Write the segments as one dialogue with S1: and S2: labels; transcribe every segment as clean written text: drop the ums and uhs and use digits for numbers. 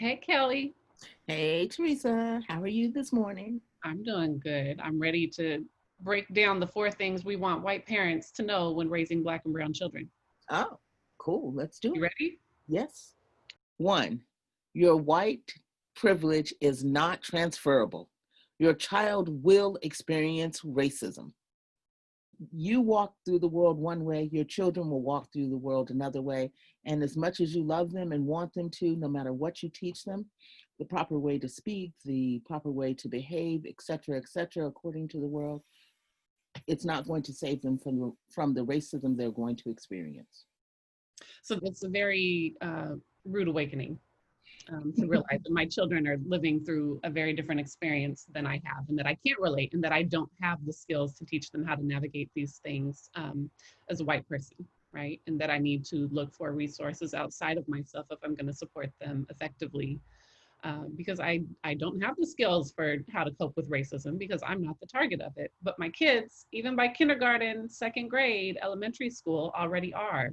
S1: Hey, Kelly.
S2: Hey, Teresa, how are you this morning?
S1: I'm doing good. I'm ready to break down the four things we want white parents to know when raising Black and brown children.
S2: Oh, cool. Let's do
S1: You
S2: it.
S1: ready?
S2: Yes. One, your white privilege is not transferable. Your child will experience racism. You walk through the world one way, your children will walk through the world another way. And as much as you love them and want them to, no matter what you teach them, the proper way to speak, the proper way to behave, et cetera, according to the world, it's not going to save them from the racism they're going to experience.
S1: So it's a very rude awakening to realize that my children are living through a very different experience than I have, and that I can't relate, and that I don't have the skills to teach them how to navigate these things as a white person, right? And that I need to look for resources outside of myself if I'm going to support them effectively because I don't have the skills for how to cope with racism because I'm not the target of it. But my kids, even by kindergarten, second grade, elementary school, already are.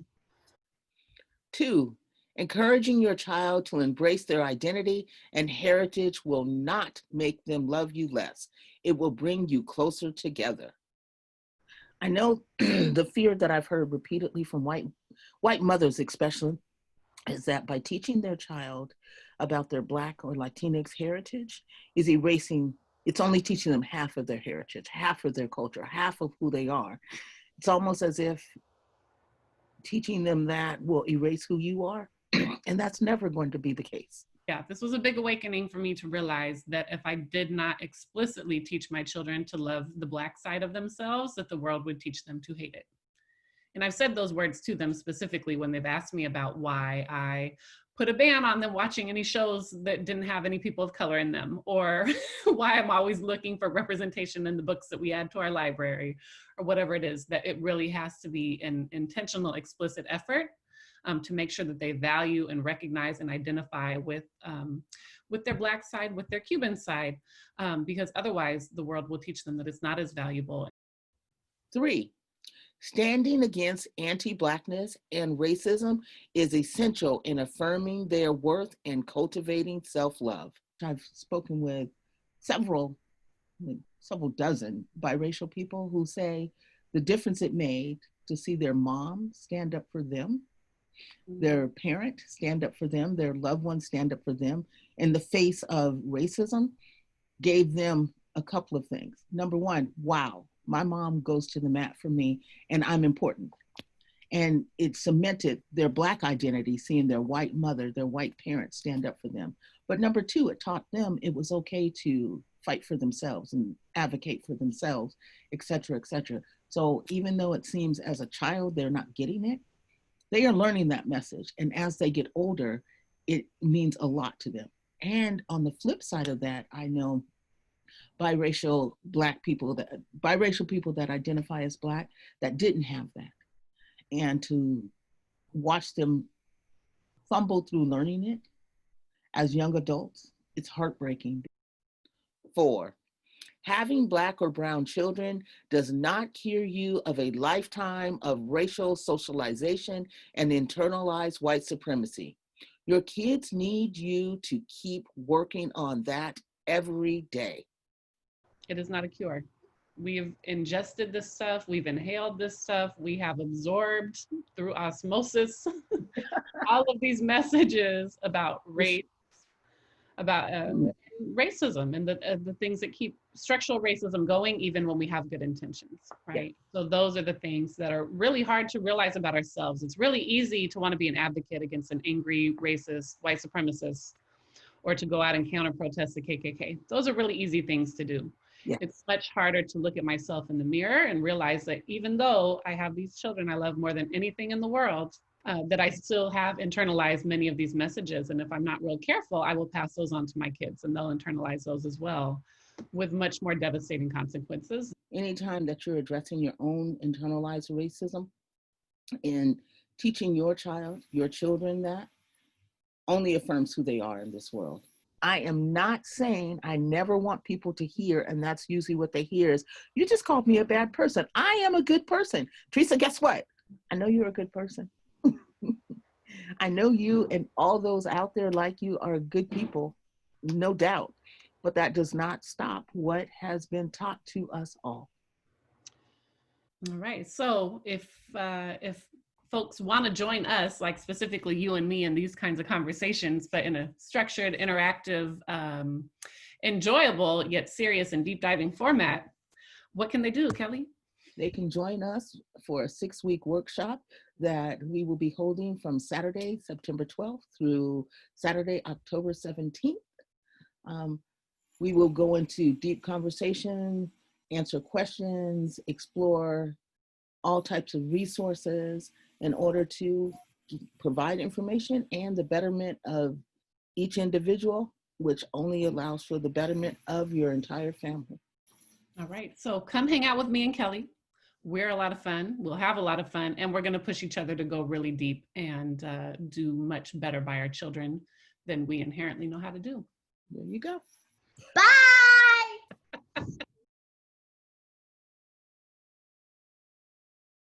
S2: Two, encouraging your child to embrace their identity and heritage will not make them love you less. It will bring you closer together. I know the fear that I've heard repeatedly from white mothers especially is that by teaching their child about their Black or Latinx heritage is erasing, it's only teaching them half of their heritage, half of their culture, half of who they are. It's almost as if teaching them that will erase who you are. And that's never going to be the case.
S1: Yeah, this was a big awakening for me to realize that if I did not explicitly teach my children to love the Black side of themselves, that the world would teach them to hate it. And I've said those words to them specifically when they've asked me about why I put a ban on them watching any shows that didn't have any people of color in them, or why I'm always looking for representation in the books that we add to our library, or whatever it is, that it really has to be an intentional, explicit effort to make sure that they value and recognize and identify with their Black side, with their Cuban side, because otherwise the world will teach them that it's not as valuable.
S2: Three, standing against anti-Blackness and racism is essential in affirming their worth and cultivating self-love. I've spoken with several, several dozen biracial people who say the difference it made to see their mom stand up for them, their parent stand up for them, their loved ones stand up for them in the face of racism gave them a couple of things. Number one, wow, my mom goes to the mat for me and I'm important. And it cemented their Black identity, seeing their white mother, their white parents stand up for them. But number two, it taught them it was okay to fight for themselves and advocate for themselves, et cetera, et cetera. So even though it seems as a child they're not getting it, they are learning that message. And as they get older, it means a lot to them. And on the flip side of that, I know biracial people that identify as Black that didn't have that. And to watch them fumble through learning it as young adults, it's heartbreaking. Four, having Black or brown children does not cure you of a lifetime of racial socialization and internalized white supremacy. Your kids need you to keep working on that every day.
S1: It is not a cure. We've ingested this stuff, we've inhaled this stuff, we have absorbed through osmosis all of these messages about race, about racism, and the things that keep structural racism going, even when we have good intentions,
S2: Yeah.
S1: right? So those are the things that are really hard to realize about ourselves. It's really easy to want to be an advocate against an angry, racist, white supremacist, or to go out and counter protest the KKK. Those are really easy things to do.
S2: Yeah.
S1: It's much harder to look at myself in the mirror and realize that even though I have these children I love more than anything in the world, that I still have internalized many of these messages. And if I'm not real careful, I will pass those on to my kids and they'll internalize those as well with much more devastating consequences.
S2: Anytime that you're addressing your own internalized racism and teaching your children that only affirms who they are in this world. I am not saying I never want people to hear, and that's usually what they hear is, you just called me a bad person. I am a good person. Teresa, guess what? I know you're a good person. I know you and all those out there like you are good people, no doubt, but that does not stop what has been taught to us all.
S1: All right. So if folks want to join us, like specifically you and me in these kinds of conversations, but in a structured, interactive, enjoyable yet serious and deep diving format, what can they do, Kelly?
S2: They can join us for a 6-week workshop that we will be holding from Saturday, September 12th through Saturday, October 17th. We will go into deep conversation, answer questions, explore all types of resources in order to provide information and the betterment of each individual, which only allows for the betterment of your entire family.
S1: All right. So come hang out with me and Kelly. We're a lot of fun. We'll have a lot of fun, and we're going to push each other to go really deep and do much better by our children than we inherently know how to do.
S2: There you go.
S3: Bye.